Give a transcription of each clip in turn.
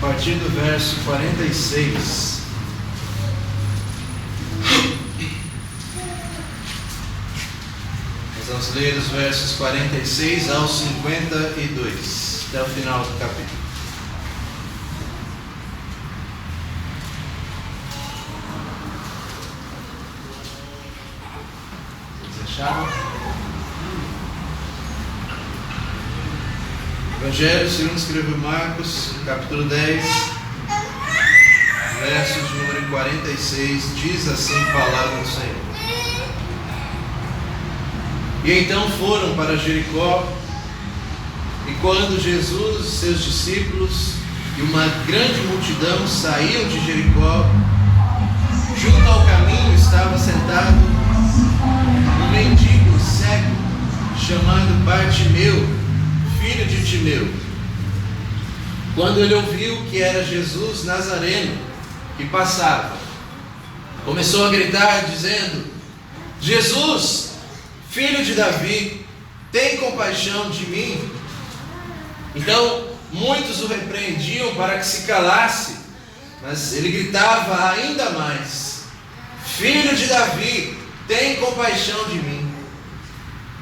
a partir do verso 46. Nós vamos ler os versos 46 ao 52, até o final do capítulo. Vocês acharam? Evangelho segundo escreveu Marcos, capítulo 10, versos de número 46, diz assim a palavra do Senhor. E então foram para Jericó, e quando Jesus e seus discípulos e uma grande multidão saíam de Jericó, junto ao caminho estava sentado um mendigo cego, chamado Bartimeu, filho de Timeu. Quando ele ouviu que era Jesus Nazareno que passava, começou a gritar dizendo: Jesus, filho de Davi, tem compaixão de mim. Então muitos o repreendiam para que se calasse, mas ele gritava ainda mais: Filho de Davi, tem compaixão de mim.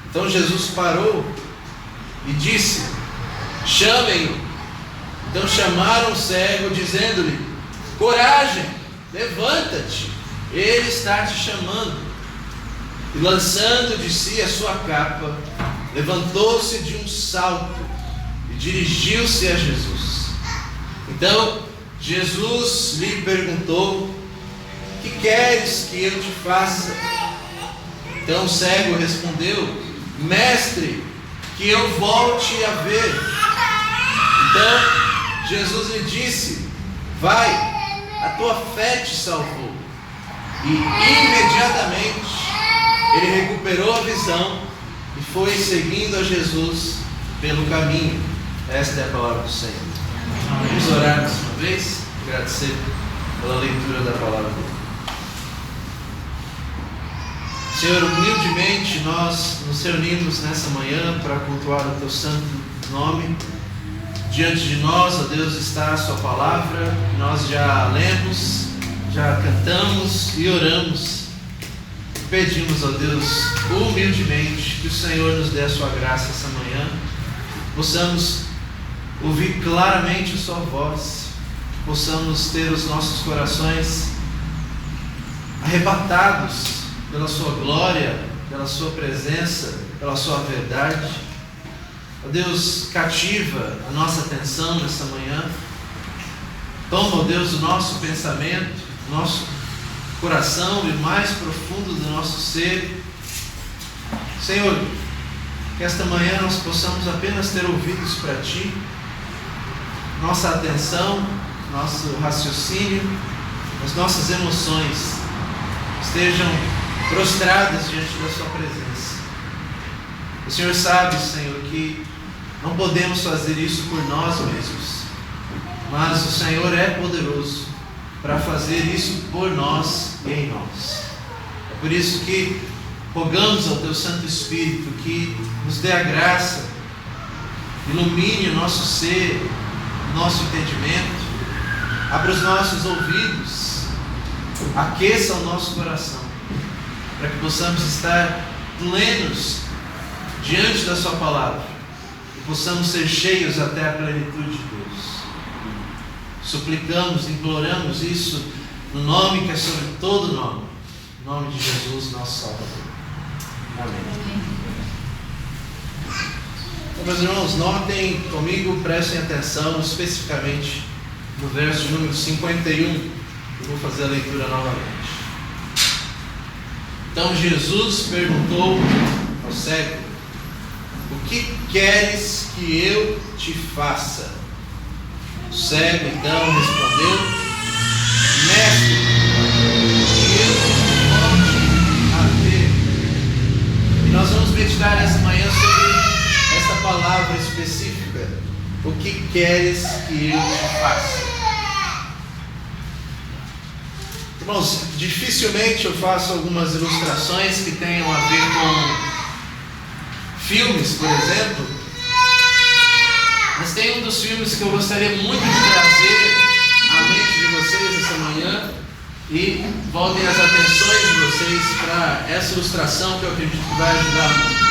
Então Jesus parou e disse: chamem-o. Então chamaram o cego, dizendo-lhe: coragem, levanta-te, ele está te chamando. E lançando de si a sua capa, levantou-se de um salto e dirigiu-se a Jesus. Então Jesus lhe perguntou: que queres que eu te faça? Então o cego respondeu: mestre, que eu volte a ver. Então Jesus lhe disse: vai, a tua fé te salvou. E imediatamente ele recuperou a visão e foi seguindo a Jesus pelo caminho. Esta é a palavra do Senhor. Vamos orar mais uma vez, agradecer pela leitura da palavra dele. Senhor, humildemente nós nos reunimos nessa manhã para cultuar o Teu santo nome. Diante de nós, ó Deus, está a Sua palavra, nós já lemos, já cantamos e oramos. Pedimos, ó Deus, humildemente, que o Senhor nos dê a Sua graça essa manhã, possamos ouvir claramente a Sua voz, possamos ter os nossos corações arrebatados pela Sua glória, pela Sua presença, pela Sua verdade. Ó Deus, cativa a nossa atenção nessa manhã. Toma, ó Deus, o nosso pensamento, o nosso coração e o mais profundo do nosso ser. Senhor, que esta manhã nós possamos apenas ter ouvidos para Ti, nossa atenção, nosso raciocínio, as nossas emoções estejam prostradas diante da Sua presença. O Senhor sabe, Senhor, que não podemos fazer isso por nós mesmos, mas o Senhor é poderoso para fazer isso por nós e em nós. É por isso que rogamos ao Teu Santo Espírito que nos dê a graça, ilumine o nosso ser, o nosso entendimento, abra os nossos ouvidos, aqueça o nosso coração, para que possamos estar plenos diante da Sua palavra e possamos ser cheios até a plenitude de Deus. Suplicamos, imploramos isso no nome que é sobre todo nome, no nome de Jesus, nosso Salvador. Amém. Então, meus irmãos, notem comigo, prestem atenção especificamente no verso de número 51. Eu vou fazer a leitura novamente. Então Jesus perguntou ao cego: o que queres que eu te faça? O cego então respondeu: mestre, que eu volte a ver. E nós vamos meditar essa manhã sobre essa palavra específica: o que queres que eu te faça? Irmãos, dificilmente eu faço algumas ilustrações que tenham a ver com filmes, por exemplo. Mas tem um dos filmes que eu gostaria muito de trazer e voltem as atenções de vocês para essa ilustração que eu acredito que vai ajudar muito.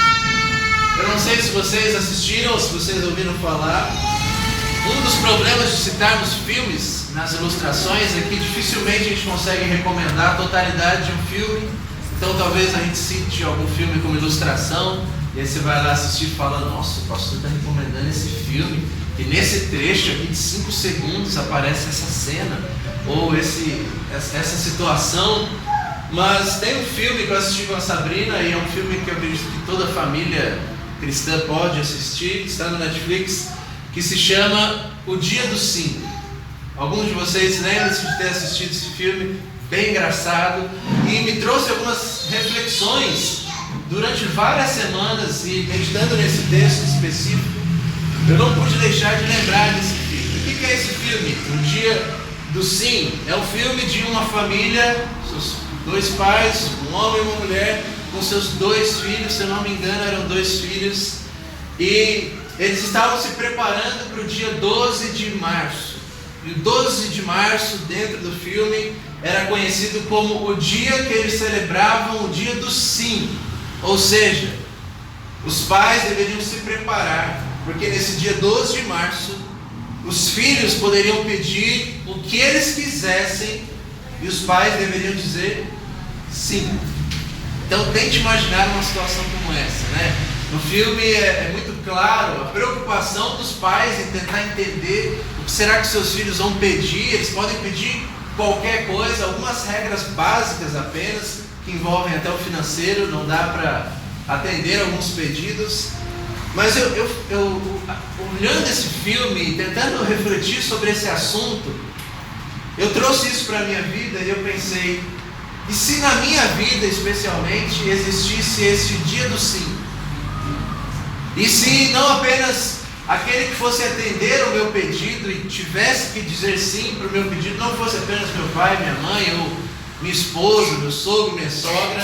Eu não sei se vocês assistiram ou se vocês ouviram falar. Um dos problemas de citarmos filmes nas ilustrações é que dificilmente a gente consegue recomendar a totalidade de um filme. Então talvez a gente cite algum filme como ilustração, e aí você vai lá assistir e fala: nossa, o pastor está recomendando esse filme, e nesse trecho aqui de 5 segundos aparece essa cena, ou essa situação. Mas tem um filme que eu assisti com a Sabrina, e é um filme que eu acredito que toda família cristã pode assistir, está no Netflix, que se chama O Dia do Sim. Alguns de vocês lembram-se de ter assistido esse filme, bem engraçado, e me trouxe algumas reflexões durante várias semanas, e meditando nesse texto específico, eu não pude deixar de lembrar desse filme. O que é esse filme? O Dia do Sim. É um filme de uma família, seus 2 pais, um homem e uma mulher, com seus 2 filhos, se eu não me engano eram 2 filhos, e eles estavam se preparando para o dia 12 de março. E o 12 de março, dentro do filme, era conhecido como o dia que eles celebravam o dia do sim. Ou seja, os pais deveriam se preparar, porque nesse dia 12 de março, os filhos poderiam pedir o que eles quisessem, e os pais deveriam dizer sim. Então tente imaginar uma situação como essa, né? No filme é muito claro a preocupação dos pais em tentar entender o que será que seus filhos vão pedir. Eles podem pedir qualquer coisa, algumas regras básicas apenas, que envolvem até o financeiro, não dá para atender alguns pedidos. Mas eu olhando esse filme, tentando refletir sobre esse assunto, eu trouxe isso para a minha vida e eu pensei: e se na minha vida especialmente existisse esse dia do sim? E se não apenas aquele que fosse atender o meu pedido e tivesse que dizer sim para o meu pedido, não fosse apenas meu pai, minha mãe, ou minha esposa, meu sogro, minha sogra,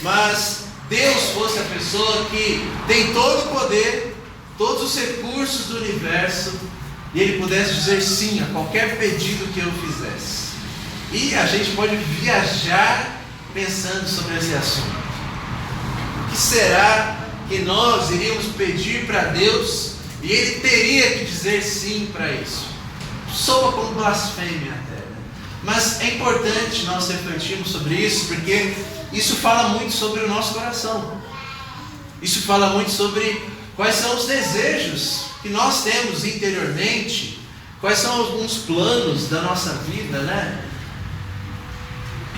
mas Deus fosse a pessoa que tem todo o poder, todos os recursos do universo, e Ele pudesse dizer sim a qualquer pedido que eu fizesse. E a gente pode viajar pensando sobre esse assunto. O que será que nós iríamos pedir para Deus e Ele teria que dizer sim para isso? Soa como blasfêmia até, né? Mas é importante nós refletirmos sobre isso, porque isso fala muito sobre o nosso coração. Isso fala muito sobre quais são os desejos que nós temos interiormente, quais são alguns planos da nossa vida, né?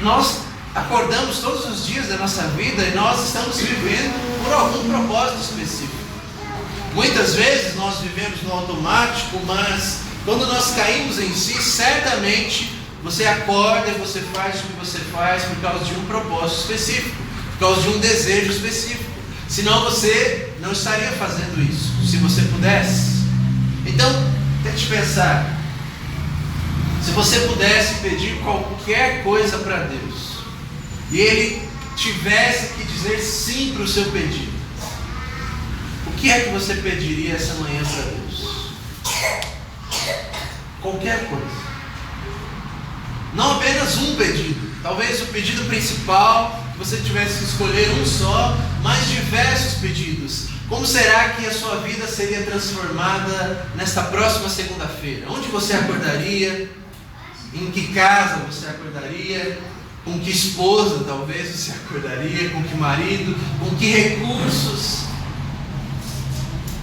Nós acordamos todos os dias da nossa vida e nós estamos vivendo por algum propósito específico. Muitas vezes nós vivemos no automático, mas quando nós caímos em si, certamente você acorda e você faz o que você faz por causa de um propósito específico, por causa de um desejo específico. Senão você não estaria fazendo isso, se você pudesse. Então, tente pensar. Se você pudesse pedir qualquer coisa para Deus, e Ele tivesse que dizer sim para o seu pedido, o que é que você pediria essa manhã para Deus? Qualquer coisa. Não apenas um pedido. Talvez o pedido principal, que você tivesse que escolher um só, mas diversos pedidos. Como será que a sua vida seria transformada nesta próxima segunda-feira? Onde você acordaria? Em que casa você acordaria? Com que esposa talvez você acordaria? Com que marido? Com que recursos?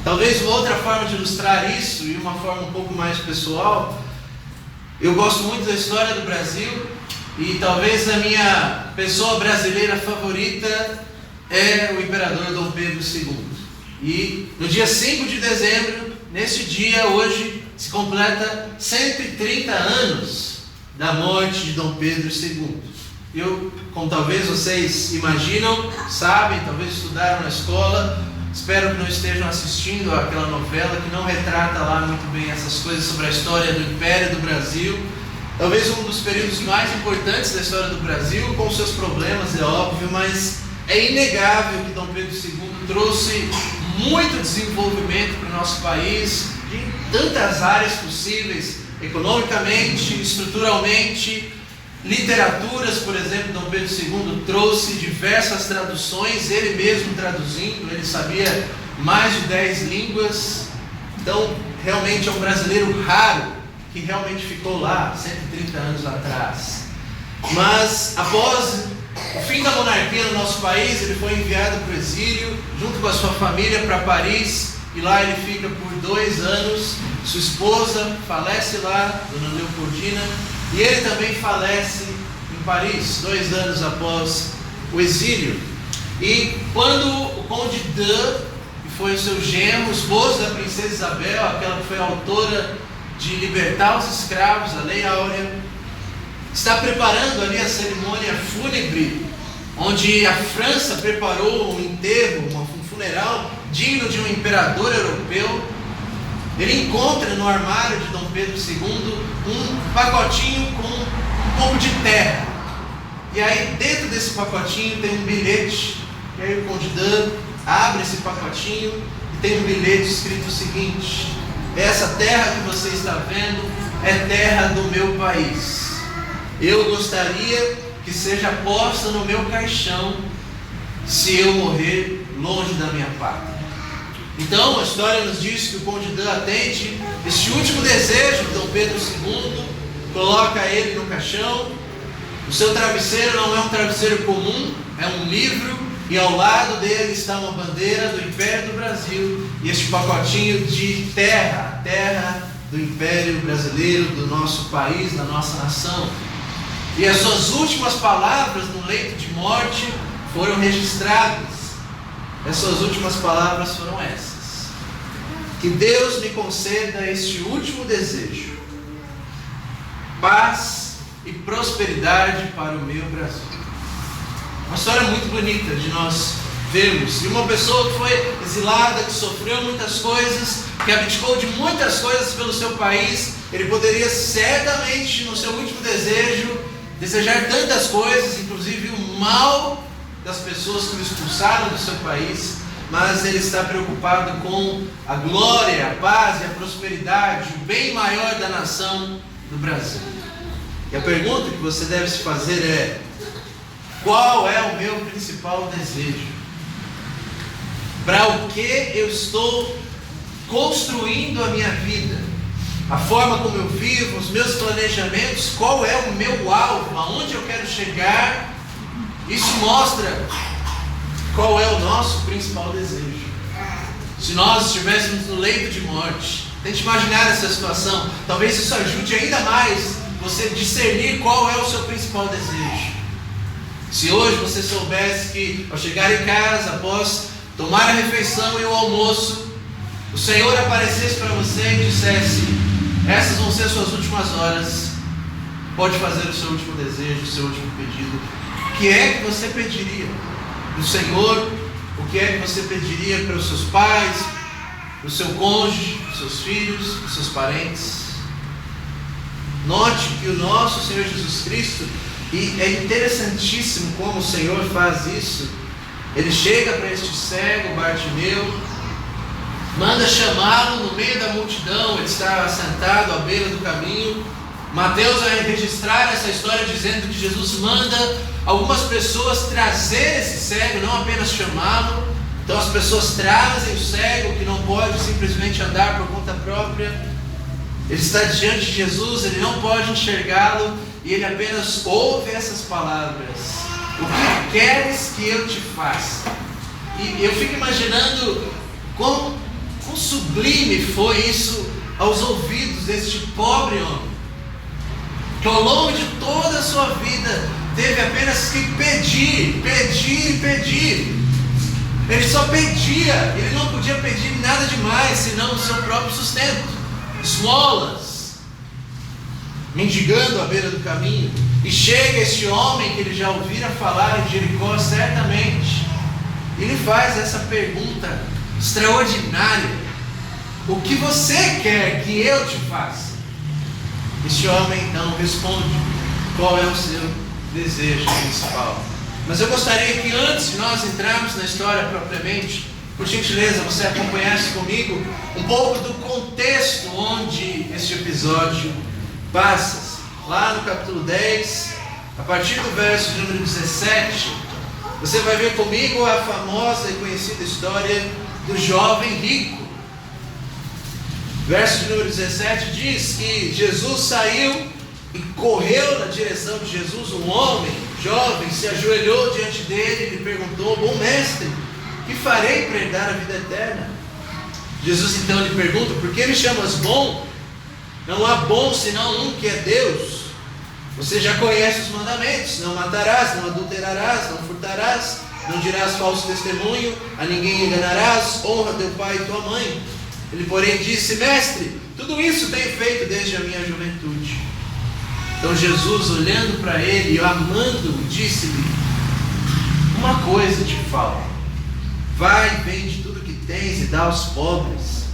Talvez uma outra forma de ilustrar isso, e uma forma um pouco mais pessoal, eu gosto muito da história do Brasil, e talvez a minha pessoa brasileira favorita é o imperador Dom Pedro II. E no dia 5 de dezembro, neste dia, hoje, se completa 130 anos da morte de Dom Pedro II. Eu, como talvez vocês imaginam, sabem, talvez estudaram na escola, espero que não estejam assistindo àquela novela que não retrata lá muito bem essas coisas sobre a história do Império do Brasil. Talvez um dos períodos mais importantes da história do Brasil, com seus problemas, é óbvio, mas é inegável que Dom Pedro II trouxe muito desenvolvimento para o nosso país, em tantas áreas possíveis, economicamente, estruturalmente, literaturas, por exemplo, Dom Pedro II trouxe diversas traduções, ele mesmo traduzindo, ele sabia mais de 10 línguas, então realmente é um brasileiro raro que realmente ficou lá 130 anos atrás. Mas após o fim da monarquia no nosso país, ele foi enviado para o exílio, junto com a sua família, para Paris, e lá ele fica por 2 anos. Sua esposa falece lá, Dona Leopoldina, e ele também falece em Paris, 2 anos após o exílio. E quando o Conde d'Eu, que foi o seu genro, esposo da princesa Isabel, aquela que foi a autora de libertar os escravos, a Lei Áurea, está preparando ali a cerimônia fúnebre, onde a França preparou um enterro, um funeral digno de um imperador europeu. Ele encontra no armário de Dom Pedro II um pacotinho com um pouco de terra. E aí dentro desse pacotinho tem um bilhete. E aí o Conde d'Eu abre esse pacotinho e tem um bilhete escrito o seguinte: essa terra que você está vendo é terra do meu país. Eu gostaria que seja posta no meu caixão se eu morrer longe da minha pátria. Então a história nos diz que o Conde d'Eu atende este último desejo de Dom Pedro II, coloca ele no caixão. O seu travesseiro não é um travesseiro comum, é um livro, e ao lado dele está uma bandeira do Império do Brasil e este pacotinho de terra, a terra do Império Brasileiro, do nosso país, da nossa nação. E as suas últimas palavras no leito de morte foram registradas. As suas últimas palavras foram essas: que Deus me conceda este último desejo, paz e prosperidade para o meu Brasil. Uma história muito bonita de nós vermos, de uma pessoa que foi exilada, que sofreu muitas coisas, que abdicou de muitas coisas pelo seu país. Ele poderia certamente, no seu último desejo, desejar tantas coisas, inclusive o mal das pessoas que o expulsaram do seu país, mas ele está preocupado com a glória, a paz e a prosperidade, o bem maior da nação do Brasil. E a pergunta que você deve se fazer é: qual é o meu principal desejo? Para o que eu estou construindo a minha vida? A forma como eu vivo, os meus planejamentos, qual é o meu alvo, aonde eu quero chegar? Isso mostra qual é o nosso principal desejo. Se nós estivéssemos no leito de morte, tente imaginar essa situação, talvez isso ajude ainda mais você discernir qual é o seu principal desejo. Se hoje você soubesse que ao chegar em casa, após tomar a refeição e o almoço, o Senhor aparecesse para você e dissesse: essas vão ser suas últimas horas, pode fazer o seu último desejo, o seu último pedido. O que é que você pediria do Senhor? O que é que você pediria para os seus pais, para o seu cônjuge, para os seus filhos, para os seus parentes? Note que o nosso Senhor Jesus Cristo, e é interessantíssimo como o Senhor faz isso. Ele chega para este cego, Bartimeu, manda chamá-lo no meio da multidão. Ele está sentado à beira do caminho. Mateus vai registrar essa história dizendo que Jesus manda algumas pessoas trazer esse cego, não apenas chamá-lo. Então as pessoas trazem o cego, que não pode simplesmente andar por conta própria. Ele está diante de Jesus, ele não pode enxergá-lo, e ele apenas ouve essas palavras: o que queres que eu te faça? E eu fico imaginando quão sublime foi isso aos ouvidos deste pobre homem, que ao longo de toda a sua vida teve apenas que pedir, pedir e pedir. Ele só pedia, ele não podia pedir nada demais senão o seu próprio sustento, esmolas, mendigando à beira do caminho. E chega este homem que ele já ouvira falar em Jericó certamente, e ele faz essa pergunta extraordinária: o que você quer que eu te faça? Este homem então responde qual é o seu desejo principal. Mas eu gostaria que antes de nós entrarmos na história propriamente, por gentileza, você acompanhasse comigo um pouco do contexto onde este episódio passa. Lá no capítulo 10, a partir do verso de número 17, você vai ver comigo a famosa e conhecida história do jovem rico. Verso de número 17 diz que Jesus saiu e correu na direção de Jesus. Um homem jovem se ajoelhou diante dele e lhe perguntou: bom mestre, que farei para herdar a vida eterna? Jesus então lhe pergunta: por que me chamas bom? Não há bom senão um, que é Deus. Você já conhece os mandamentos: não matarás, não adulterarás, não furtarás, não dirás falso testemunho, a ninguém enganarás, honra teu pai e tua mãe. Ele, porém, disse: mestre, tudo isso tenho feito desde a minha juventude. Então Jesus, olhando para ele e amando-o, disse-lhe: uma coisa te falta. Vai, vende tudo que tens e dá aos pobres,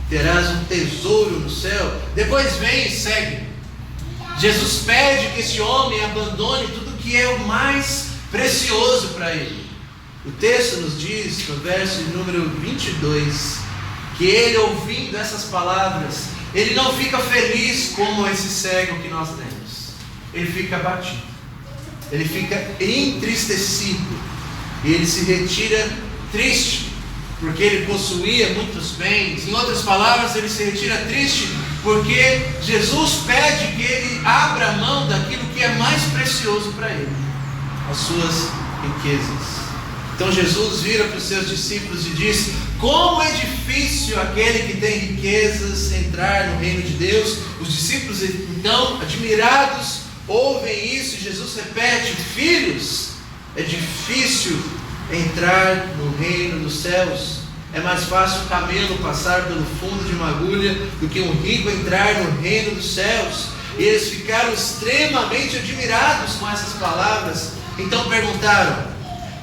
terás um tesouro no céu. Depois vem e segue. Jesus pede que esse homem abandone tudo que é o mais precioso para ele. O texto nos diz, no verso número 22, que ele, ouvindo essas palavras, ele não fica feliz como esse cego que nós temos. Ele fica abatido, ele fica entristecido, e ele se retira triste, porque ele possuía muitos bens. Em outras palavras, ele se retira triste porque Jesus pede que ele abra mão daquilo que é mais precioso para ele, as suas riquezas. Então Jesus vira para os seus discípulos e diz: como é difícil aquele que tem riquezas entrar no reino de Deus. Os discípulos então, admirados, ouvem isso, e Jesus repete: filhos, é difícil entrar no reino dos céus. É mais fácil um camelo passar pelo fundo de uma agulha do que um rico entrar no reino dos céus. E eles ficaram extremamente admirados com essas palavras. Então perguntaram: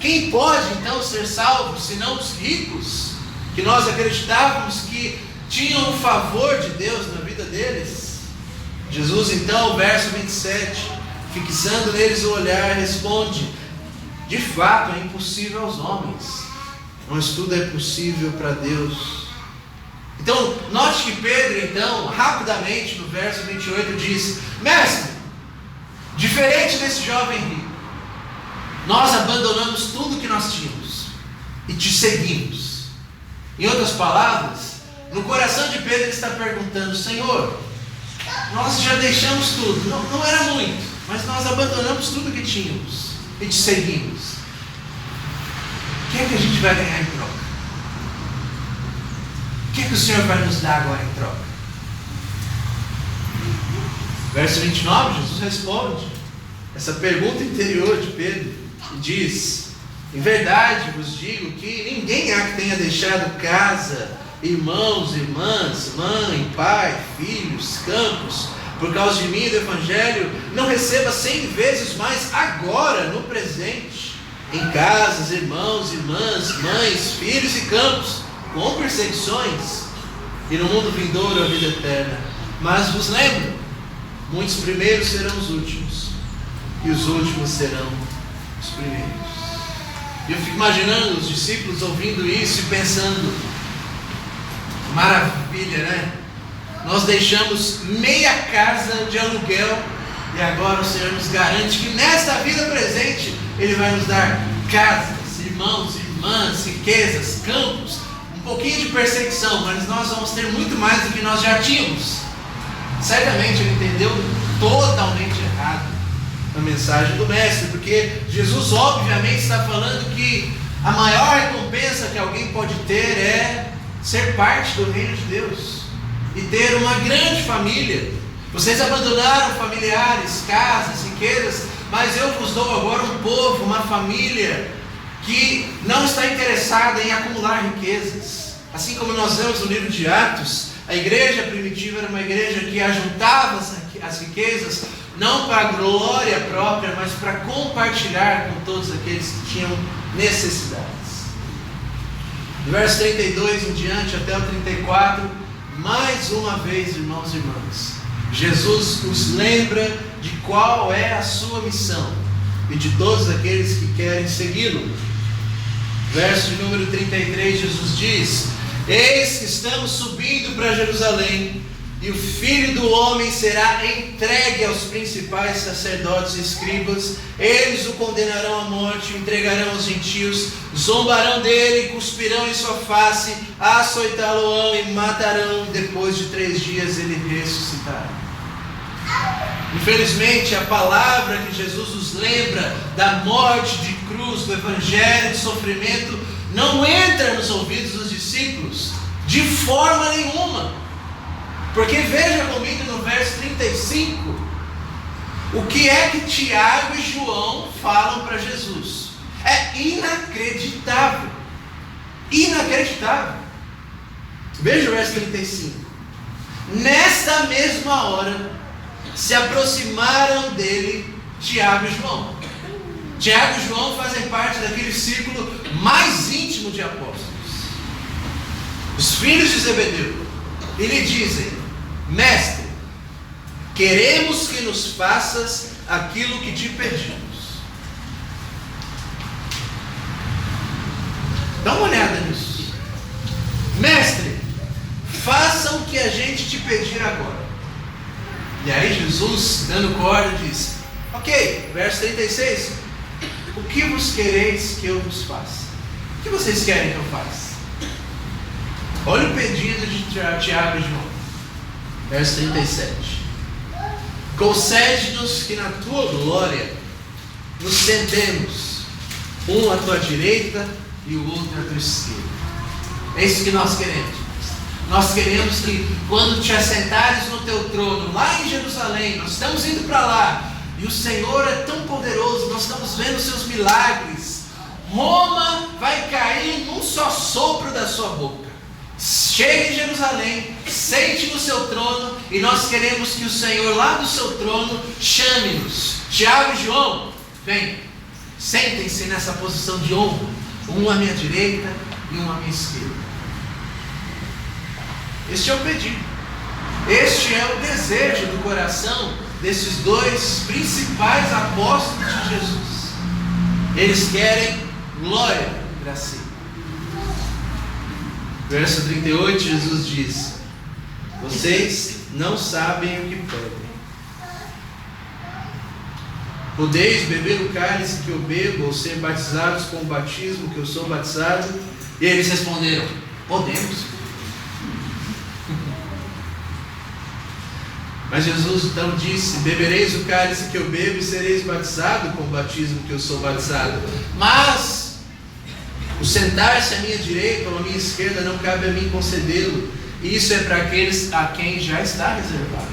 quem pode então ser salvo, senão os ricos, que nós acreditávamos que tinham o favor de Deus na vida deles? Jesus então, verso 27, fixando neles o olhar, responde: de fato é impossível aos homens, mas tudo é possível para Deus. Então, note que Pedro, então, rapidamente, no verso 28, diz: mestre, diferente desse jovem rico, nós abandonamos tudo que nós tínhamos e te seguimos. Em outras palavras, no coração de Pedro ele está perguntando: Senhor, nós já deixamos tudo, não era muito, mas nós abandonamos tudo que tínhamos e te seguimos. O que é que a gente vai ganhar em troca? O que é que o Senhor vai nos dar agora em troca? Verso 29, Jesus responde essa pergunta interior de Pedro e diz: em verdade vos digo que ninguém há que tenha deixado casa, irmãos, irmãs, mãe, pai, filhos, campos, por causa de mim e do Evangelho, não receba 100 vezes mais agora, no presente, em casas, irmãos, irmãs, mães, filhos e campos, com perseguições, e no mundo vindouro a vida eterna. Mas vos lembro, muitos primeiros serão os últimos, e os últimos serão os primeiros. E eu fico imaginando os discípulos ouvindo isso e pensando: maravilha, né? Nós deixamos meia casa de aluguel e agora o Senhor nos garante que nesta vida presente Ele vai nos dar casas, irmãos, irmãs, riquezas, campos, um pouquinho de perseguição, mas nós vamos ter muito mais do que nós já tínhamos. Certamente ele entendeu totalmente errado a mensagem do Mestre, porque Jesus obviamente está falando que a maior recompensa que alguém pode ter é ser parte do reino de Deus e ter uma grande família. Vocês abandonaram familiares, casas, riquezas, mas eu vos dou agora um povo, uma família que não está interessada em acumular riquezas. Assim como nós vemos no livro de Atos, a igreja primitiva era uma igreja que ajuntava as riquezas não para a glória própria, mas para compartilhar com todos aqueles que tinham necessidades. Do verso 32 em diante até o 34, mais uma vez, irmãos e irmãs, Jesus os lembra de qual é a sua missão e de todos aqueles que querem segui-lo. Verso de número 33, Jesus diz: eis que estamos subindo para Jerusalém, e o Filho do Homem será entregue aos principais sacerdotes e escribas. Eles o condenarão à morte, o entregarão aos gentios, zombarão dele, cuspirão em sua face, açoitá-lo-ão e matarão. Depois de 3 dias ele ressuscitará. Infelizmente, a palavra que Jesus nos lembra da morte de cruz, do evangelho de sofrimento, não entra nos ouvidos dos discípulos de forma nenhuma. Porque veja comigo no verso 35, o que é que Tiago e João falam para Jesus. É inacreditável. Inacreditável. Veja o verso 35. Nesta mesma hora, se aproximaram dele Tiago e João. Tiago e João fazem parte daquele círculo mais íntimo de apóstolos, os filhos de Zebedeu, e lhe dizem: Mestre, queremos que nos faças aquilo que te pedimos. Dá uma olhada nisso. Mestre, faça o que a gente te pedir agora. E aí Jesus, dando corda, diz: ok, verso 36, o que vos quereis que eu vos faça? O que vocês querem que eu faça? Olha o pedido de Tiago e João. Verso 37. Concede-nos que na tua glória nos sentemos, um à tua direita e o outro à tua esquerda. É isso que nós queremos. Nós queremos que quando te assentares no teu trono, lá em Jerusalém, nós estamos indo para lá, e o Senhor é tão poderoso, nós estamos vendo os seus milagres. Roma vai cair num só sopro da sua boca. Chegue em Jerusalém, sente no seu trono, e nós queremos que o Senhor lá do seu trono chame-nos. Tiago e João, vem, sentem-se nessa posição de honra, um à minha direita e um à minha esquerda. Este é o pedido, este é o desejo do coração desses 2 principais apóstolos de Jesus. Eles querem glória para si. Verso 38, Jesus diz: vocês não sabem o que pedem. Podeis beber o cálice que eu bebo, ou ser batizados com o batismo que eu sou batizado? E eles responderam: podemos. Mas Jesus então disse: bebereis o cálice que eu bebo e sereis batizados com o batismo que eu sou batizado. Mas o sentar-se à minha direita ou à minha esquerda não cabe a mim concedê-lo. Isso é para aqueles a quem já está reservado.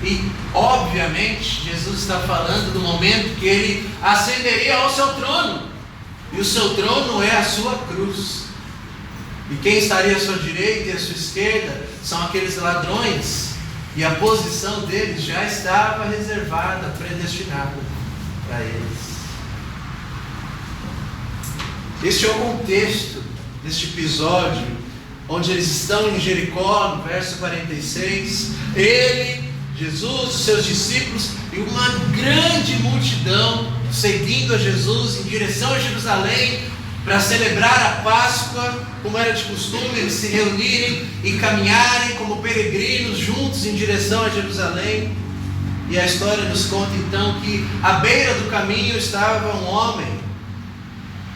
E, obviamente, Jesus está falando do momento que ele ascenderia ao seu trono. E o seu trono é a sua cruz. E quem estaria à sua direita e à sua esquerda são aqueles ladrões. E a posição deles já estava reservada, predestinada para eles. Este é o contexto deste episódio, onde eles estão em Jericó, no verso 46. Ele, Jesus, os seus discípulos e uma grande multidão seguindo a Jesus em direção a Jerusalém para celebrar a Páscoa, como era de costume, eles se reunirem e caminharem como peregrinos juntos em direção a Jerusalém. E a história nos conta então que à beira do caminho estava um homem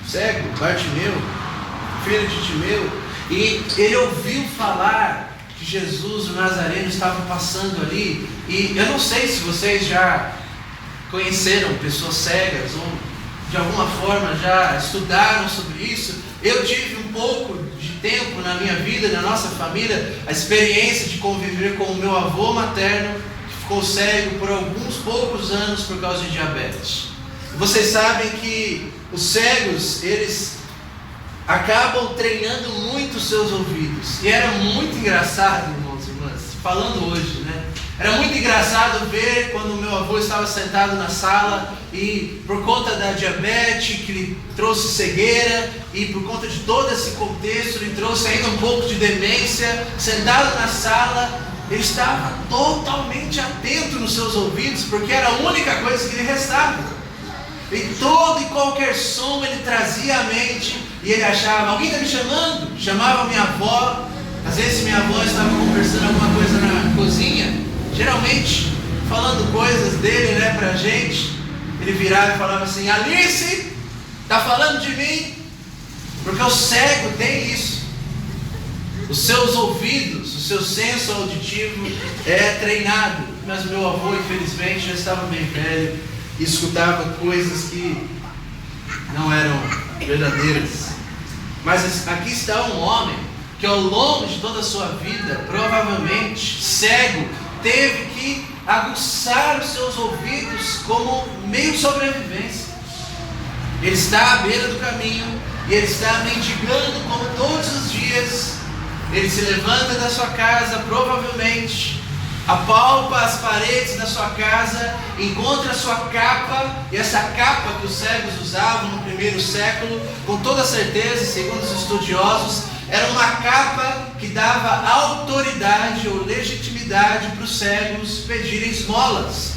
cego, Bartimeu, filho de Timeu, e ele ouviu falar que Jesus, o Nazareno, estava passando ali. E eu não sei se vocês já conheceram pessoas cegas ou de alguma forma já estudaram sobre isso. Eu tive um pouco de tempo na minha vida, na nossa família, a experiência de conviver com o meu avô materno, que ficou cego por alguns poucos anos por causa de diabetes. Vocês sabem que os cegos, eles acabam treinando muito os seus ouvidos. E era muito engraçado, irmãos e irmãs, falando hoje, né? Era muito engraçado ver quando o meu avô estava sentado na sala e por conta da diabetes que lhe trouxe cegueira e por conta de todo esse contexto lhe trouxe ainda um pouco de demência, sentado na sala, ele estava totalmente atento nos seus ouvidos, porque era a única coisa que lhe restava. E todo e qualquer som ele trazia à mente, e ele achava: alguém está me chamando? Chamava minha avó. Às vezes minha avó estava conversando alguma coisa na cozinha, cozinha, geralmente falando coisas dele, né, pra gente, ele virava e falava assim: Alice, tá falando de mim? Porque o cego tem isso. Os seus ouvidos, o seu senso auditivo é treinado. Mas o meu avô, infelizmente, já estava bem velho e escutava coisas que não eram verdadeiras. Mas aqui está um homem que ao longo de toda a sua vida, provavelmente cego, teve que aguçar os seus ouvidos como meio de sobrevivência. Ele está à beira do caminho e ele está mendigando como todos os dias. Ele se levanta da sua casa, provavelmente apalpa as paredes da sua casa, encontra a sua capa, e essa capa que os cegos usavam no primeiro século, com toda certeza, segundo os estudiosos, era uma capa que dava autoridade ou legitimidade para os cegos pedirem esmolas,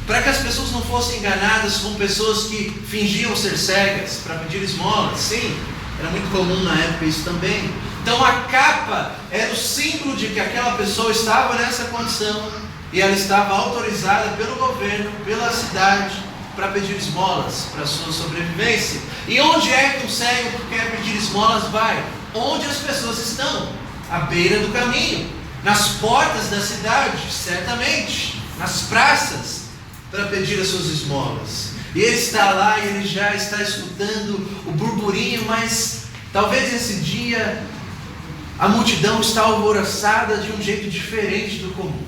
para que as pessoas não fossem enganadas com pessoas que fingiam ser cegas para pedir esmolas. Sim, era muito comum na época isso também. Então a capa era o símbolo de que aquela pessoa estava nessa condição e ela estava autorizada pelo governo, pela cidade, para pedir esmolas para a sua sobrevivência. E onde é que um cego que quer pedir esmolas vai? Onde as pessoas estão? À beira do caminho, nas portas da cidade, certamente, nas praças, para pedir as suas esmolas. E ele está lá e ele já está escutando o burburinho, mas talvez esse dia a multidão está alvoroçada de um jeito diferente do comum.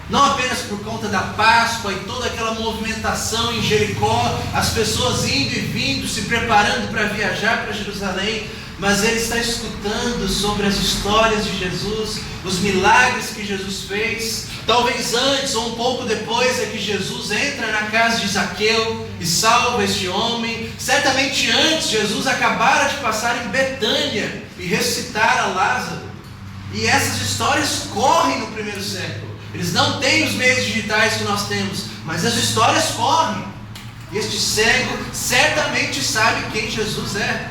Não apenas por conta da Páscoa e toda aquela movimentação em Jericó, as pessoas indo e vindo, se preparando para viajar para Jerusalém, mas ele está escutando sobre as histórias de Jesus, os milagres que Jesus fez. Talvez antes ou um pouco depois é que Jesus entra na casa de Zaqueu e salva este homem. Certamente antes Jesus acabara de passar em Betânia e ressuscitar a Lázaro. E essas histórias correm no primeiro século. Eles não têm os meios digitais que nós temos, mas as histórias correm. E este cego certamente sabe quem Jesus é.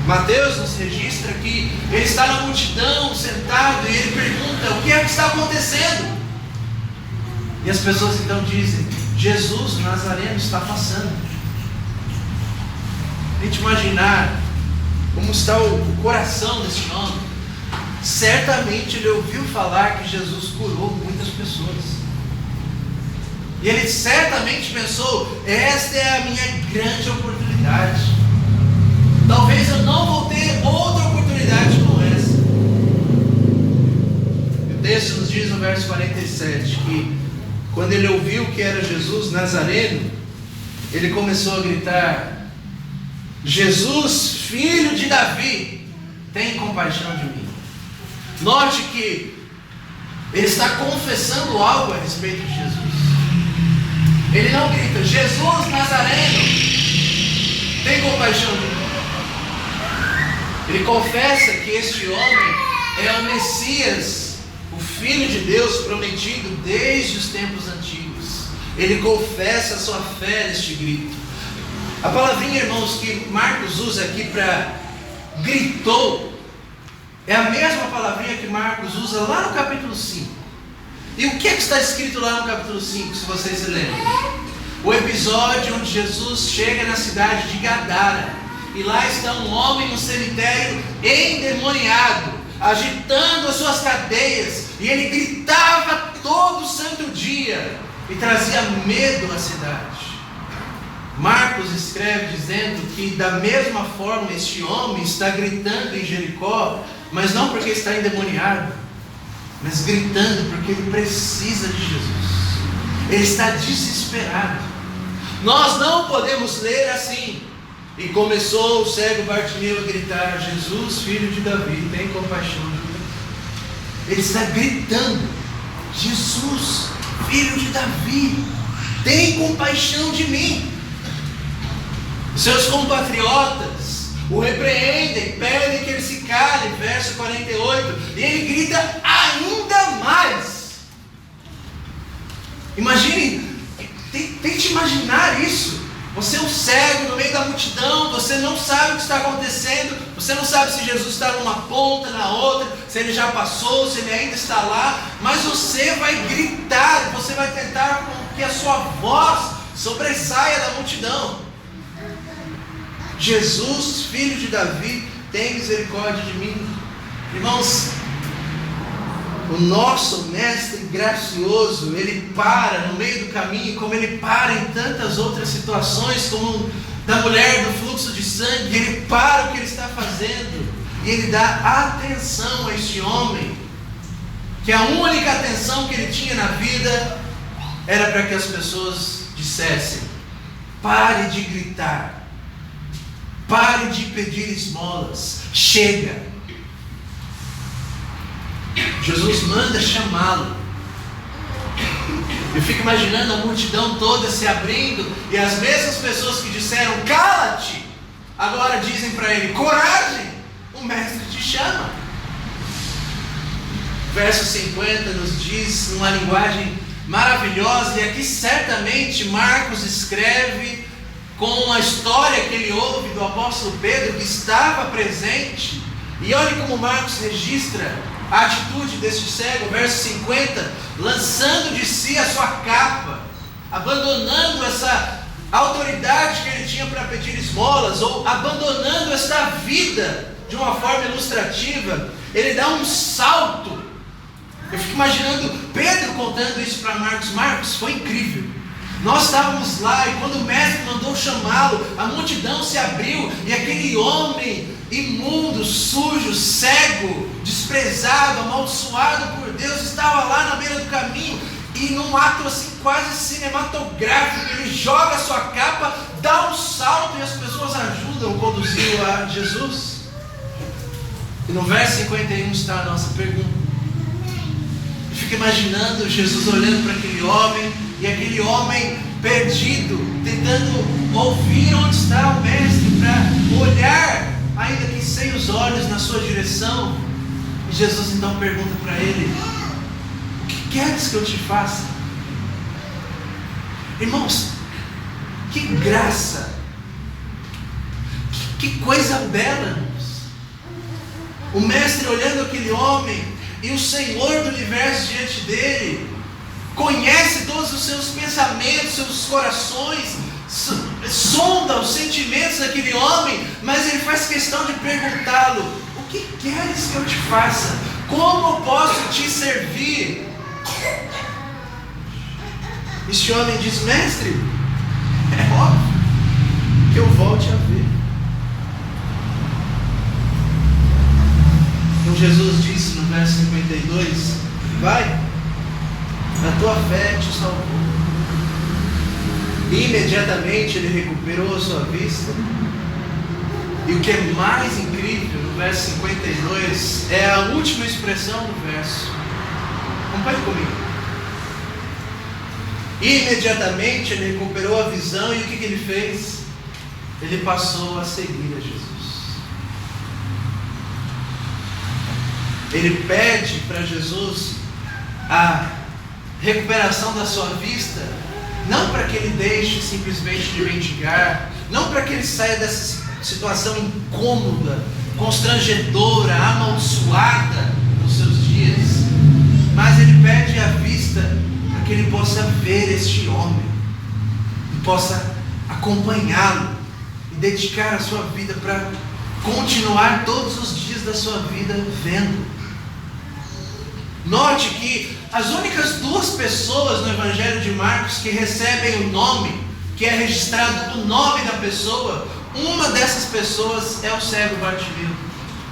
Mateus nos registra que ele está na multidão, sentado, e ele pergunta: o que é que está acontecendo? E as pessoas então dizem: Jesus, o Nazareno, está passando. Tente imaginar como está o coração desse homem. Certamente ele ouviu falar que Jesus curou muitas pessoas. E ele certamente pensou: esta é a minha grande oportunidade. Talvez eu não vou ter outra oportunidade como essa. O texto nos diz no verso 47 que quando ele ouviu que era Jesus Nazareno, ele começou a gritar: Jesus, filho de Davi, tem compaixão de mim. Note que ele está confessando algo a respeito de Jesus. Ele não grita: Jesus Nazareno, tem compaixão de mim. Ele confessa que este homem é o Messias, o Filho de Deus prometido desde os tempos antigos. Ele confessa a sua fé neste grito. A palavrinha, irmãos, que Marcos usa aqui para gritou, é a mesma palavrinha que Marcos usa lá no capítulo 5. E o que é que está escrito lá no capítulo 5, se vocês se lembram? O episódio onde Jesus chega na cidade de Gadara. E lá está um homem no cemitério endemoniado, agitando as suas cadeias, e ele gritava todo santo dia e trazia medo à cidade. Marcos escreve dizendo que da mesma forma este homem está gritando em Jericó, mas não porque está endemoniado, mas gritando porque ele precisa de Jesus. Ele está desesperado. Nós não podemos ler assim: e começou o cego Bartimeu a gritar: Jesus, filho de Davi, tem compaixão de mim. Ele está gritando: Jesus, filho de Davi, tem compaixão de mim. Seus compatriotas o repreendem, pedem que ele se cale, verso 48, e ele grita ainda mais. Imagine, tente imaginar isso. Você é um cego no meio da multidão, você não sabe o que está acontecendo, você não sabe se Jesus está numa ponta, na outra, se ele já passou, se ele ainda está lá, mas você vai gritar, você vai tentar com que a sua voz sobressaia da multidão. Jesus, filho de Davi, tem misericórdia de mim. Irmãos, o nosso mestre gracioso, ele para no meio do caminho, como ele para em tantas outras situações, como da mulher do fluxo de sangue, ele para o que ele está fazendo, e ele dá atenção a este homem, que a única atenção que ele tinha na vida, era para que as pessoas dissessem: pare de gritar, pare de pedir esmolas, chega. Jesus manda chamá-lo. Eu fico imaginando a multidão toda se abrindo, e as mesmas pessoas que disseram cala-te, agora dizem para ele: coragem, o mestre te chama. Verso 50 nos diz, numa linguagem maravilhosa, e aqui certamente Marcos escreve com a história que ele ouve do apóstolo Pedro, que estava presente. E olhe como Marcos registra a atitude deste cego, verso 50, lançando de si a sua capa, abandonando essa autoridade que ele tinha para pedir esmolas, ou abandonando esta vida de uma forma ilustrativa, ele dá um salto. Eu fico imaginando Pedro contando isso para Marcos: Marcos, foi incrível. Nós estávamos lá, e quando o mestre mandou chamá-lo, a multidão se abriu, e aquele homem imundo, sujo, cego, desprezado, amaldiçoado por Deus, estava lá na beira do caminho, e num ato assim quase cinematográfico, ele joga a sua capa, dá um salto, e as pessoas ajudam a conduzi-lo a Jesus. E no verso 51 está a nossa pergunta. Eu fico imaginando Jesus olhando para aquele homem, e aquele homem perdido, tentando ouvir onde está o mestre, para olhar, ainda que sem os olhos, na sua direção. E Jesus então pergunta para ele: o que queres que eu te faça? Irmãos, que graça, que coisa bela, irmãos. O mestre olhando aquele homem, e o Senhor do universo diante dele, conhece todos os seus pensamentos, seus corações, sonda os sentimentos daquele homem, mas ele faz questão de perguntá-lo: o que queres que eu te faça? Como posso te servir? Este homem diz: mestre, é óbvio que eu volte a ver. Então Jesus disse no verso 52: vai, a tua fé te salvou. E imediatamente ele recuperou a sua vista. E o que é mais incrível, no verso 52, é a última expressão do verso. Acompanhe comigo. Imediatamente ele recuperou a visão, e o que ele fez? Ele passou a seguir a Jesus. Ele pede para Jesus a recuperação da sua vista, não para que ele deixe simplesmente de mendigar, não para que ele saia dessa situação incômoda, constrangedora, amaldiçoada nos seus dias, mas ele pede a vista para que ele possa ver este homem, e possa acompanhá-lo, e dedicar a sua vida para continuar todos os dias da sua vida vendo. Note que as únicas duas pessoas no Evangelho de Marcos que recebem o nome, que é registrado o nome da pessoa, uma dessas pessoas é o cego Bartimeu.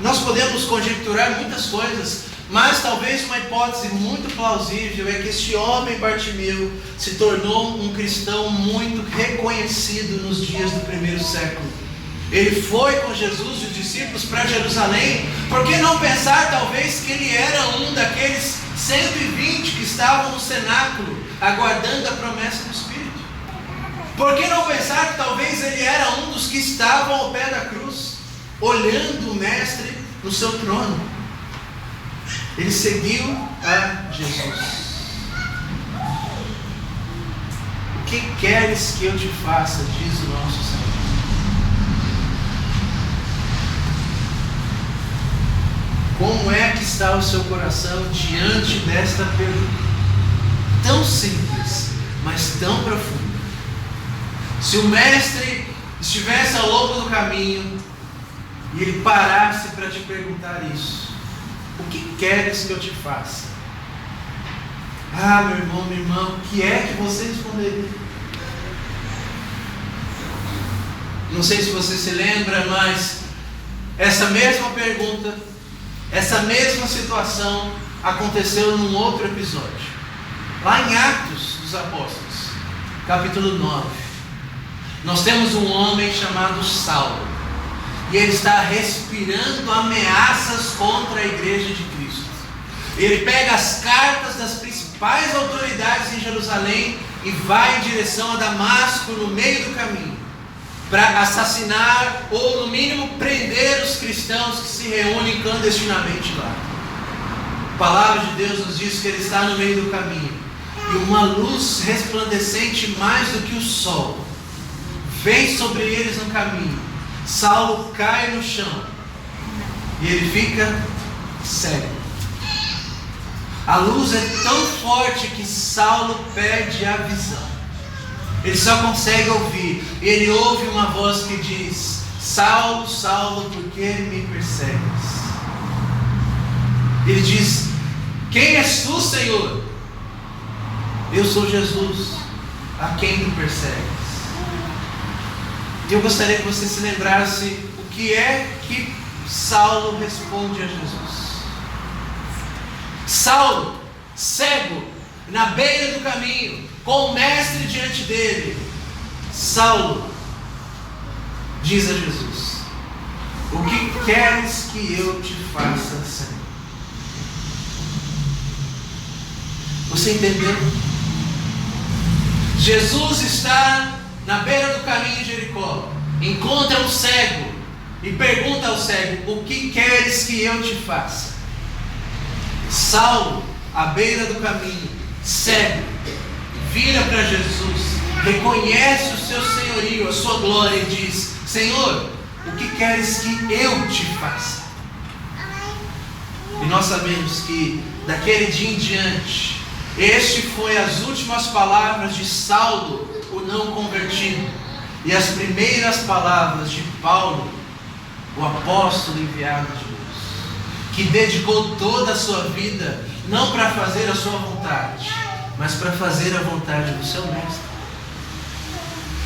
Nós podemos conjecturar muitas coisas, mas talvez uma hipótese muito plausível é que este homem Bartimeu se tornou um cristão muito reconhecido nos dias do primeiro século. Ele foi com Jesus e os discípulos para Jerusalém. Por que não pensar talvez que ele era um daqueles 120 que estavam no cenáculo, aguardando a promessa do Espírito? Por que não pensar que talvez ele era um dos que estavam ao pé da cruz, olhando o Mestre no seu trono? Ele seguiu a Jesus. O que queres que eu te faça? Diz o nosso Senhor. Como é que está o seu coração diante desta pergunta? Tão simples, mas tão profunda. Se o mestre estivesse ao longo do caminho e ele parasse para te perguntar isso: o que queres que eu te faça? Ah, meu irmão, minha irmã, o que é que você responderia? Não sei se você se lembra, mas essa mesma pergunta, essa mesma situação aconteceu num outro episódio. Lá em Atos dos Apóstolos, capítulo 9. Nós temos um homem chamado Saulo. E ele está respirando ameaças contra a igreja de Cristo. Ele pega as cartas das principais autoridades em Jerusalém e vai em direção a Damasco no meio do caminho, para assassinar ou no mínimo prender os cristãos que se reúnem clandestinamente lá. A palavra de Deus nos diz que ele está no meio do caminho e uma luz resplandecente mais do que o sol vem sobre eles no caminho. Saulo cai no chão e ele fica cego. A luz é tão forte que Saulo perde a visão. Ele só consegue ouvir. Ele ouve uma voz que diz: Saulo, Saulo, por que me persegues? Ele diz: quem és tu, Senhor? Eu sou Jesus, a quem me persegues. E eu gostaria que você se lembrasse o que é que Saulo responde a Jesus. Saulo, cego, na beira do caminho, com o mestre diante dele. Saulo diz a Jesus: o que queres que eu te faça, Senhor? Você entendeu? Jesus está na beira do caminho de Jericó, encontra um cego e pergunta ao cego: o que queres que eu te faça? Saulo, à beira do caminho, cego, vira para Jesus, reconhece o seu senhorio, a sua glória e diz: Senhor, o que queres que eu te faça? E nós sabemos que daquele dia em diante, este foi as últimas palavras de Saulo, o não convertido, e as primeiras palavras de Paulo, o apóstolo enviado de Deus, que dedicou toda a sua vida não para fazer a sua vontade, mas para fazer a vontade do seu mestre.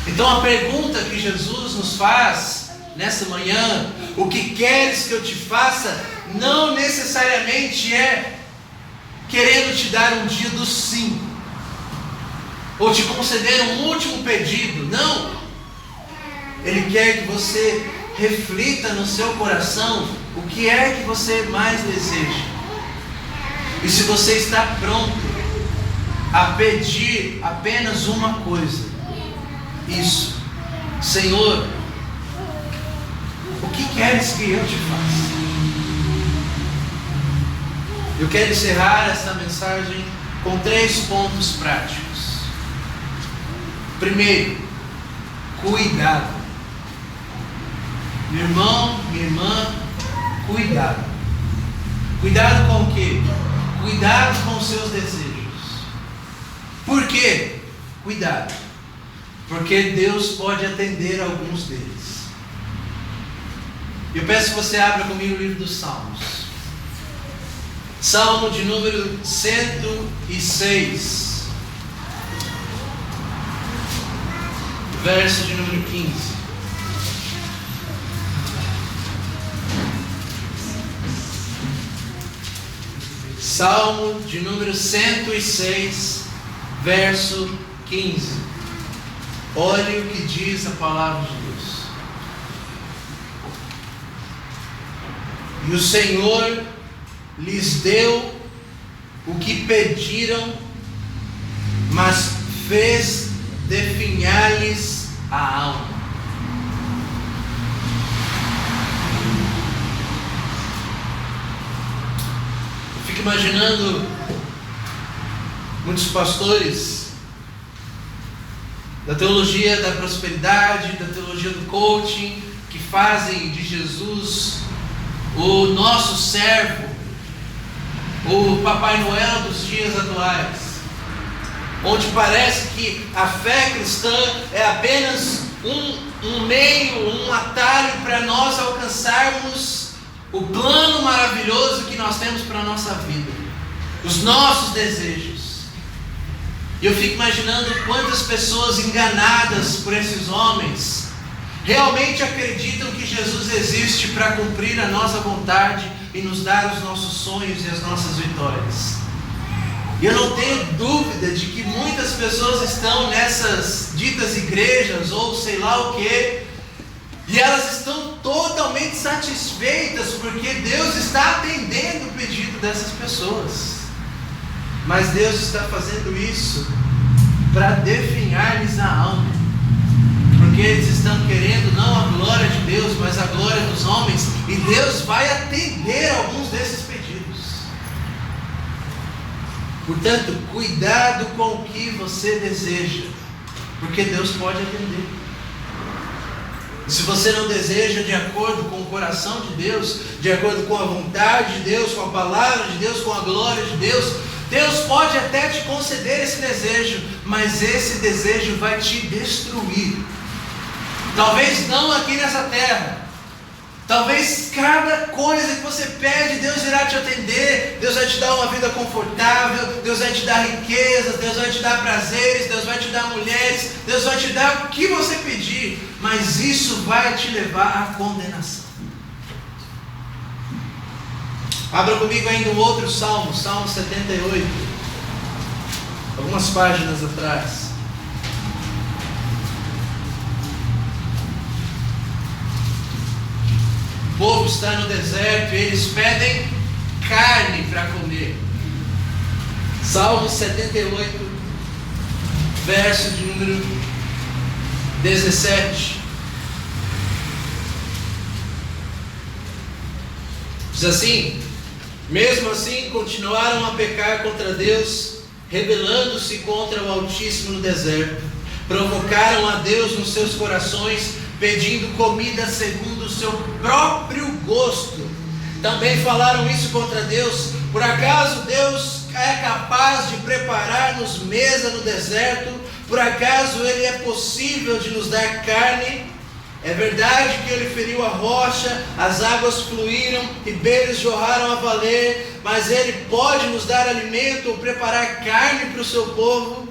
Então a pergunta que Jesus nos faz nessa manhã: o que queres que eu te faça? Não necessariamente é querendo te dar um dia do sim, ou te conceder um último pedido. Não. Ele quer que você reflita no seu coração o que é que você mais deseja. E se você está pronto a pedir apenas uma coisa, isso: Senhor, o que queres que eu te faça? Eu quero encerrar esta mensagem com 3 pontos práticos. Primeiro, cuidado. Meu irmão, minha irmã, cuidado. Cuidado com o quê? Cuidado com os seus desejos. Por quê? Cuidado. Porque Deus pode atender alguns deles. Eu peço que você abra comigo o livro dos Salmos. Salmo de número 106, verso de número 15. Salmo de número 106, verso 15. Olhe o que diz a palavra de Deus. E o Senhor lhes deu o que pediram, mas fez definhar-lhes a alma. Eu fico imaginando muitos pastores da teologia da prosperidade, da teologia do coaching, que fazem de Jesus o nosso servo, o Papai Noel dos dias atuais, onde parece que a fé cristã é apenas um meio, um atalho para nós alcançarmos o plano maravilhoso que nós temos para a nossa vida, os nossos desejos. E eu fico imaginando quantas pessoas enganadas por esses homens realmente acreditam que Jesus existe para cumprir a nossa vontade e nos dar os nossos sonhos e as nossas vitórias. E eu não tenho dúvida de que muitas pessoas estão nessas ditas igrejas ou sei lá o que, e elas estão totalmente satisfeitas porque Deus está atendendo o pedido dessas pessoas. Mas Deus está fazendo isso para definhar-lhes a alma, porque eles estão querendo não a glória de Deus, mas a glória dos homens, e Deus vai atender alguns desses pedidos. Portanto, cuidado com o que você deseja, porque Deus pode atender. E se você não deseja de acordo com o coração de Deus, de acordo com a vontade de Deus, com a palavra de Deus, com a glória de Deus, Deus pode até te conceder esse desejo, mas esse desejo vai te destruir. Talvez não aqui nessa terra. Talvez cada coisa que você pede, Deus irá te atender. Deus vai te dar uma vida confortável, Deus vai te dar riquezas, Deus vai te dar prazeres, Deus vai te dar mulheres, Deus vai te dar o que você pedir, mas isso vai te levar à condenação. Abra comigo ainda um outro salmo, Salmo 78, algumas páginas atrás. O povo está no deserto e eles pedem carne para comer. Salmo 78, verso de número 17. Diz assim: mesmo assim continuaram a pecar contra Deus, rebelando-se contra o Altíssimo no deserto. Provocaram a Deus nos seus corações, pedindo comida segundo o seu próprio gosto. Também falaram isso contra Deus: por acaso Deus é capaz de preparar-nos mesa no deserto? Por acaso Ele é possível de nos dar carne? É verdade que Ele feriu a rocha, as águas fluíram, ribeiros jorraram a valer, mas Ele pode nos dar alimento ou preparar carne para o seu povo?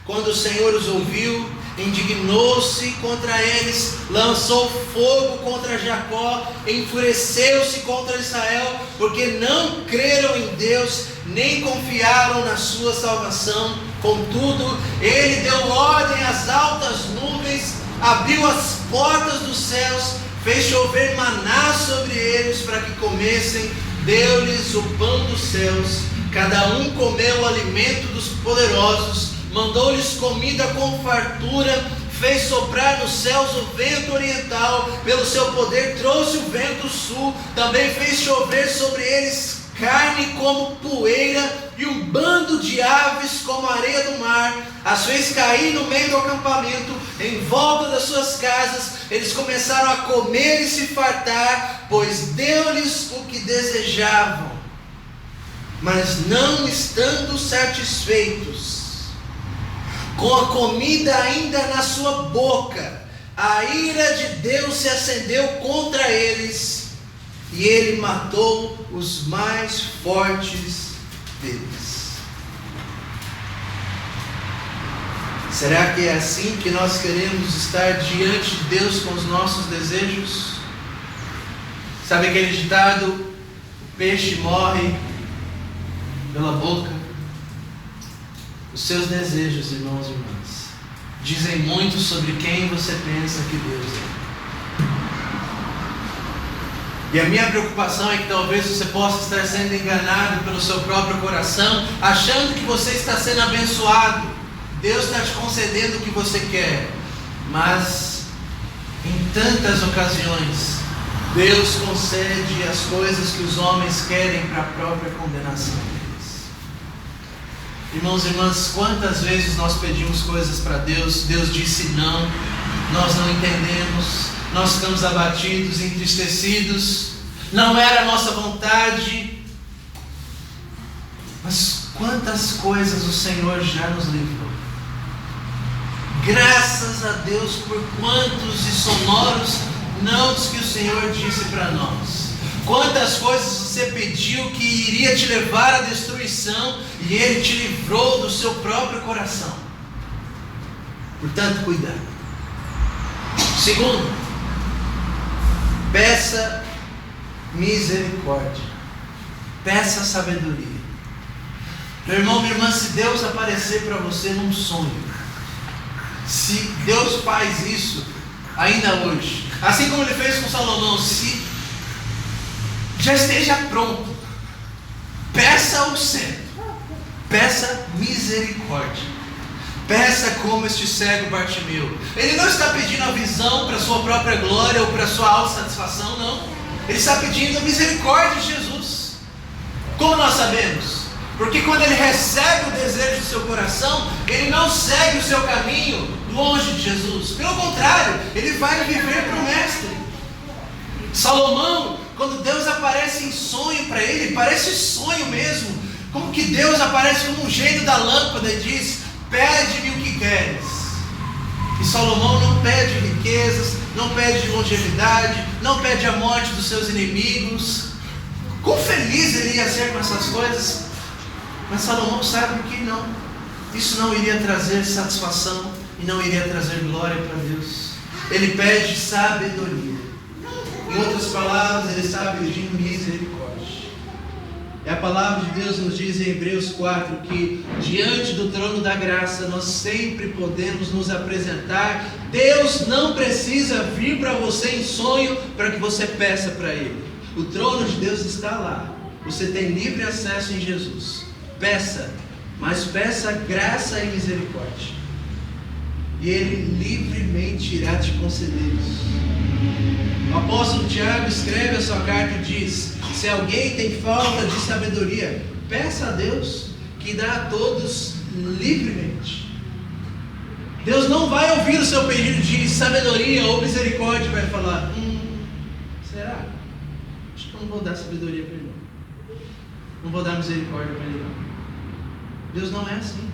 Quando o Senhor os ouviu, indignou-se contra eles, lançou fogo contra Jacó, enfureceu-se contra Israel, porque não creram em Deus, nem confiaram na sua salvação. Contudo, Ele deu ordem às altas nuvens, abriu as portas dos céus, fez chover maná sobre eles para que comessem, deu-lhes o pão dos céus. Cada um comeu o alimento dos poderosos, mandou-lhes comida com fartura, fez soprar nos céus o vento oriental, pelo seu poder trouxe o vento sul, também fez chover sobre eles carne como poeira e um bando de aves como a areia do mar. As fez cair no meio do acampamento, em volta das suas casas. Eles começaram a comer e se fartar, pois deu-lhes o que desejavam. Mas não estando satisfeitos, com a comida ainda na sua boca, a ira de Deus se acendeu contra eles, e Ele matou os mais fortes deles. Será que é assim que nós queremos estar diante de Deus com os nossos desejos? Sabe aquele ditado: o peixe morre pela boca? Os seus desejos, irmãos e irmãs, dizem muito sobre quem você pensa que Deus é. E a minha preocupação é que talvez você possa estar sendo enganado pelo seu próprio coração, achando que você está sendo abençoado. Deus está te concedendo o que você quer, mas em tantas ocasiões Deus concede as coisas que os homens querem para a própria condenação deles. Irmãos e irmãs, quantas vezes nós pedimos coisas para Deus, Deus disse não, nós não entendemos, nós ficamos abatidos, entristecidos, não era a nossa vontade, mas quantas coisas o Senhor já nos livrou. Graças a Deus por quantos e sonoros nãos que o Senhor disse para nós. Quantas coisas você pediu que iria te levar à destruição e Ele te livrou do seu próprio coração. Portanto, cuidado. Segundo, peça misericórdia. Peça sabedoria. Meu irmão, minha irmã, se Deus aparecer para você num sonho, se Deus faz isso ainda hoje, assim como Ele fez com Salomão, se já esteja pronto, peça ao centro, peça misericórdia, peça como este cego Bartimeu. Ele não está pedindo a visão para a sua própria glória ou para a sua autossatisfação, não. Ele está pedindo a misericórdia de Jesus. Como nós sabemos? Porque quando ele recebe o desejo do seu coração, ele não segue o seu caminho longe de Jesus. Pelo contrário, ele vai viver para o Mestre. Salomão, quando Deus aparece em sonho para ele, parece sonho mesmo, como que Deus aparece como um gênio da lâmpada e diz: pede-me o que queres. E Salomão não pede riquezas, não pede longevidade, não pede a morte dos seus inimigos. Quão feliz ele ia ser com essas coisas. Mas Salomão sabe que não, isso não iria trazer satisfação e não iria trazer glória para Deus. Ele pede sabedoria. Em outras palavras, ele está pedindo misericórdia. E a palavra de Deus nos diz em Hebreus 4 que diante do trono da graça nós sempre podemos nos apresentar. Deus não precisa vir para você em sonho para que você peça para Ele. O trono de Deus está lá. Você tem livre acesso em Jesus. Peça, mas peça graça e misericórdia. E Ele livremente irá te conceder isso. O apóstolo Tiago escreve a sua carta e diz: se alguém tem falta de sabedoria, peça a Deus, que dá a todos livremente. Deus não vai ouvir o seu pedido de sabedoria ou misericórdia e vai falar: será? Acho que eu não vou dar sabedoria para ele não vou dar misericórdia para ele não. Deus não é assim.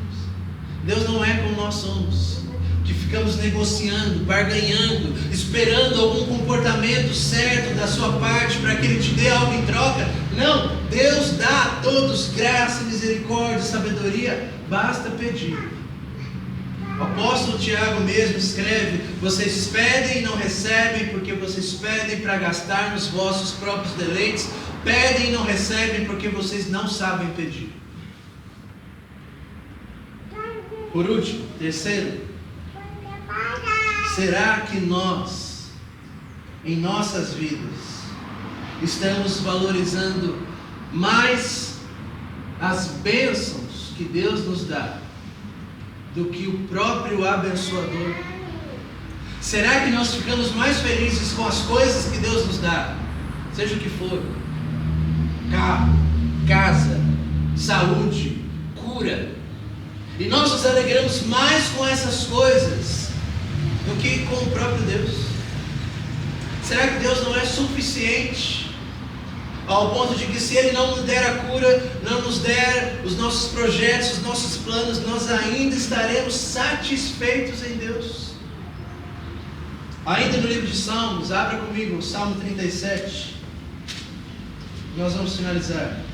Deus não é como nós somos, que ficamos negociando, barganhando, esperando algum comportamento certo da sua parte para que Ele te dê algo em troca. Não, Deus dá a todos graça, misericórdia, sabedoria, basta pedir. O apóstolo Tiago mesmo escreve: vocês pedem e não recebem, porque vocês pedem para gastar nos vossos próprios deleites, pedem e não recebem, porque vocês não sabem pedir. Por último, terceiro, será que nós, em nossas vidas, estamos valorizando mais as bênçãos que Deus nos dá do que o próprio abençoador? Será que nós ficamos mais felizes com as coisas que Deus nos dá, seja o que for, carro, casa, saúde, cura, e nós nos alegramos mais com essas coisas do que com o próprio Deus? Será que Deus não é suficiente ao ponto de que se Ele não nos der a cura, não nos der os nossos projetos, os nossos planos, nós ainda estaremos satisfeitos em Deus? Ainda no livro de Salmos, abra comigo o Salmo 37, nós vamos finalizar.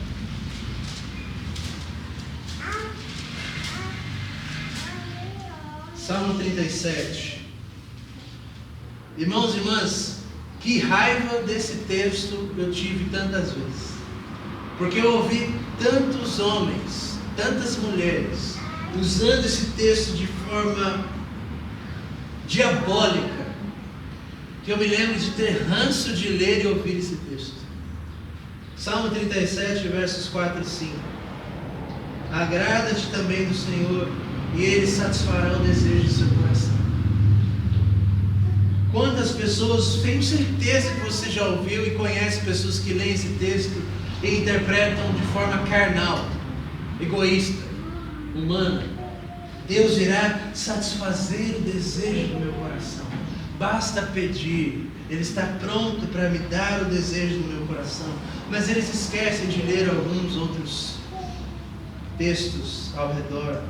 Salmo 37. Irmãos e irmãs, que raiva desse texto eu tive tantas vezes, porque eu ouvi tantos homens, tantas mulheres usando esse texto de forma diabólica, que eu me lembro de ter ranço de ler e ouvir esse texto. Salmo 37, versos 4 e 5. Agrada-te também do Senhor, e Ele satisfará o desejo do seu coração. Quantas pessoas, tenho certeza que você já ouviu e conhece pessoas que leem esse texto e interpretam de forma carnal, egoísta. humana. Deus irá satisfazer o desejo do meu coração. Basta pedir. Ele está pronto para me dar o desejo do meu coração. Mas eles esquecem de ler alguns outros textos ao redor.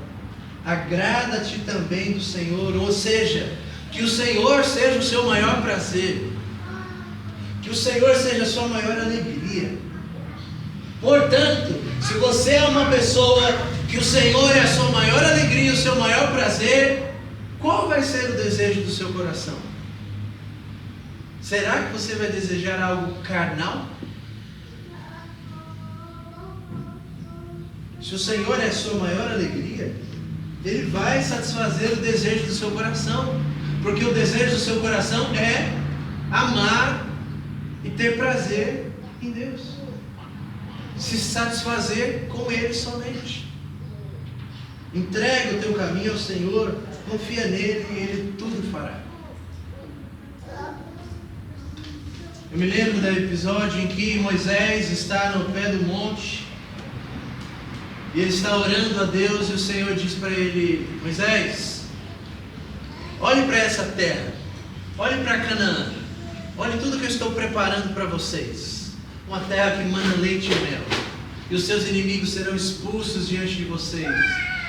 Agrada-te também do Senhor, ou seja, que o Senhor seja o seu maior prazer, que o Senhor seja a sua maior alegria. Portanto, se você é uma pessoa que o Senhor é a sua maior alegria, o seu maior prazer, qual vai ser o desejo do seu coração? Será que você vai desejar algo carnal? Se o Senhor é a sua maior alegria, Ele vai satisfazer o desejo do seu coração, porque o desejo do seu coração é amar e ter prazer em Deus, se satisfazer com Ele somente. Entrega o teu caminho ao Senhor, confia nele e Ele tudo fará. Eu me lembro do episódio em que Moisés está no pé do monte e ele está orando a Deus, e o Senhor diz para ele: Moisés, olhe para essa terra, olhe para Canaã, olhe tudo que eu estou preparando para vocês, uma terra que mana leite e mel, e os seus inimigos serão expulsos diante de vocês.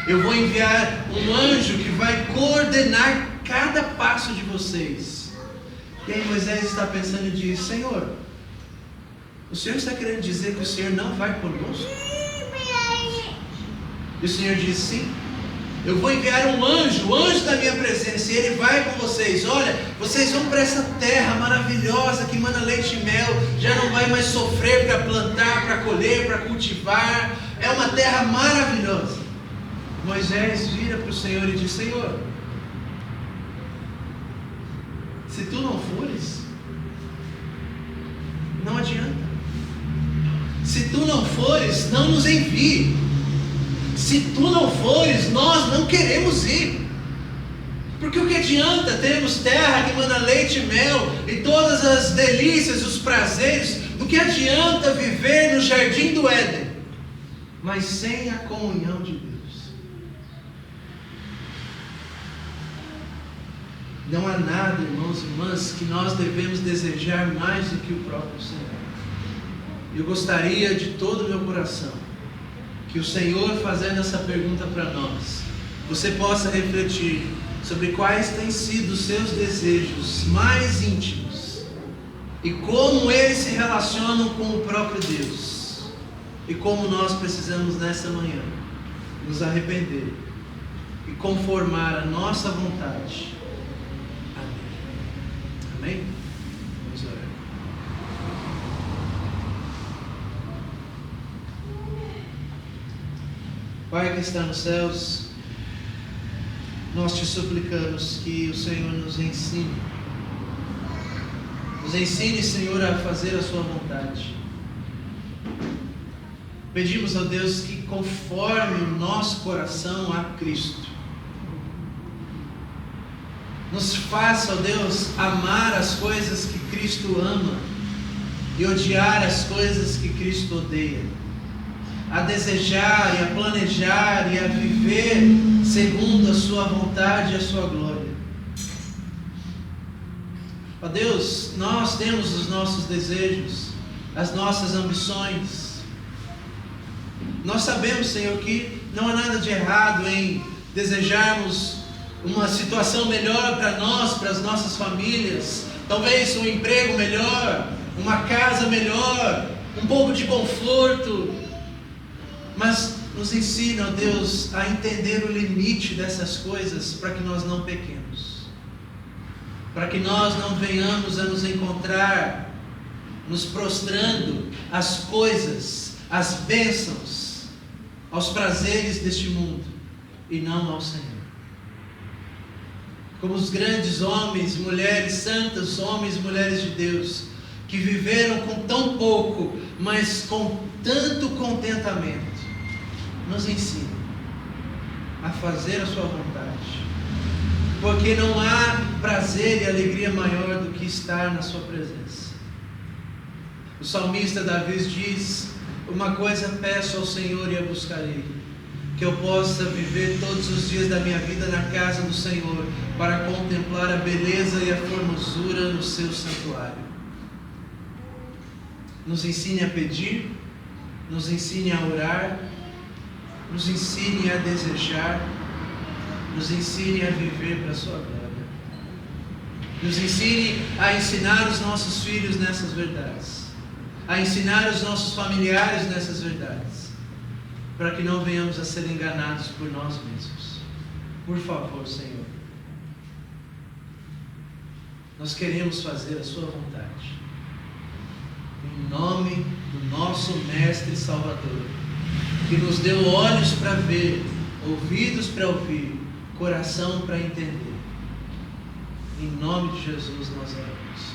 Eu vou enviar um anjo que vai coordenar cada passo de vocês. E aí Moisés está pensando e diz: Senhor, o Senhor está querendo dizer que o Senhor não vai conosco? E o Senhor diz: sim, eu vou enviar um anjo, o anjo da minha presença, e ele vai com vocês. Olha, vocês vão para essa terra maravilhosa que mana leite e mel, já não vai mais sofrer para plantar, para colher, para cultivar. É uma terra maravilhosa. Moisés vira para o Senhor e diz: Senhor, se tu não fores, não adianta. Se tu não fores, não nos envie. Se tu não fores, nós não queremos ir. Porque o que adianta termos terra que mana leite e mel e todas as delícias e os prazeres? Do que adianta viver no jardim do Éden, mas sem a comunhão de Deus? Não há nada, irmãos e irmãs, que nós devemos desejar mais do que o próprio Senhor. Eu gostaria de todo o meu coração que o Senhor, fazendo essa pergunta para nós, você possa refletir sobre quais têm sido os seus desejos mais íntimos e como eles se relacionam com o próprio Deus, e como nós precisamos nessa manhã nos arrepender e conformar a nossa vontade. Amém? Vamos orar. Pai que está nos céus, nós te suplicamos que o Senhor nos ensine. Nos ensine, Senhor, a fazer a sua vontade. Pedimos a Deus que conforme o nosso coração a Cristo. Nos faça, ó Deus, amar as coisas que Cristo ama e odiar as coisas que Cristo odeia. A desejar e a planejar e a viver segundo a sua vontade e a sua glória. Ó Deus, nós temos os nossos desejos, as nossas ambições. Nós sabemos, Senhor, que não há nada de errado em desejarmos uma situação melhor para nós, para as nossas famílias, talvez um emprego melhor, uma casa melhor, um pouco de conforto, mas nos ensina, ó Deus, a entender o limite dessas coisas para que nós não pequemos, para que nós não venhamos a nos encontrar nos prostrando às coisas, às bênçãos, aos prazeres deste mundo e não ao Senhor. Como os grandes homens, mulheres santas, homens e mulheres de Deus, que viveram com tão pouco, mas com tanto contentamento, nos ensina a fazer a sua vontade, porque não há prazer e alegria maior do que estar na sua presença. O salmista Davi diz: uma coisa peço ao Senhor e a buscarei, que eu possa viver todos os dias da minha vida na casa do Senhor, para contemplar a beleza e a formosura no seu santuário. Nos ensine a pedir, nos ensine a orar, nos ensine a desejar, nos ensine a viver para a sua glória. Nos ensine a ensinar os nossos filhos nessas verdades, a ensinar os nossos familiares nessas verdades, para que não venhamos a ser enganados por nós mesmos. Por favor, Senhor, nós queremos fazer a sua vontade, em nome do nosso Mestre e Salvador, que nos deu olhos para ver, ouvidos para ouvir, coração para entender. Em nome de Jesus nós oramos.